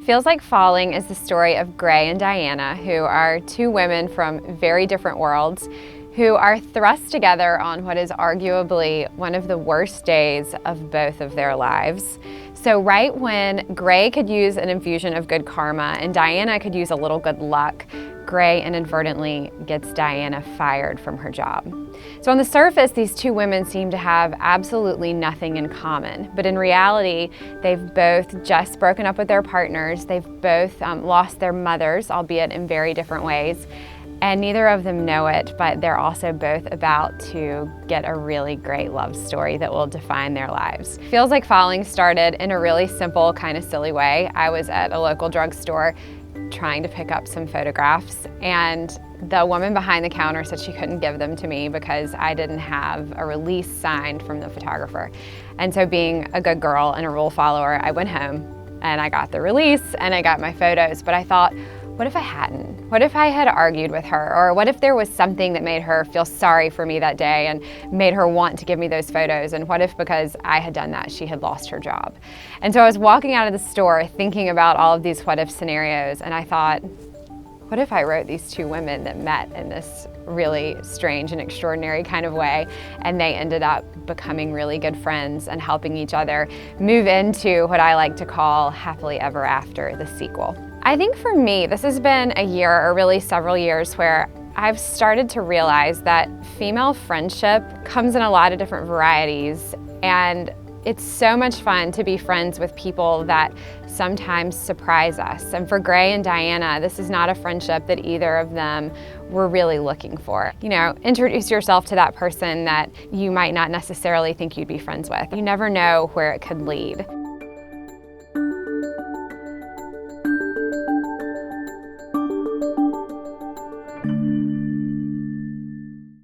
Feels Like Falling is the story of Gray and Diana, who are two women from very different worlds who are thrust together on what is arguably one of the worst days of both of their lives. So right when Gray could use an infusion of good karma and Diana could use a little good luck, Gray inadvertently gets Diana fired from her job. So on the surface, these two women seem to have absolutely nothing in common, but in reality, they've both just broken up with their partners, they've both lost their mothers, albeit in very different ways, and neither of them know it, but they're also both about to get a really great love story that will define their lives. Feels Like Falling started in a really simple, kind of silly way. I was at a local drugstore trying to pick up some photographs, and the woman behind the counter said she couldn't give them to me because I didn't have a release signed from the photographer. And so being a good girl and a rule follower, I went home and I got the release and I got my photos, but I thought, what if I hadn't? What if I had argued with her? Or what if there was something that made her feel sorry for me that day and made her want to give me those photos? And what if because I had done that, she had lost her job? And so I was walking out of the store thinking about all of these what if scenarios, and I thought, what if I wrote these two women that met in this really strange and extraordinary kind of way, and they ended up becoming really good friends and helping each other move into what I like to call happily ever after, the sequel. I think for me, this has been a year, or really several years, where I've started to realize that female friendship comes in a lot of different varieties, and it's so much fun to be friends with people that sometimes surprise us. And for Gray and Diana, this is not a friendship that either of them were really looking for. You know, introduce yourself to that person that you might not necessarily think you'd be friends with. You never know where it could lead.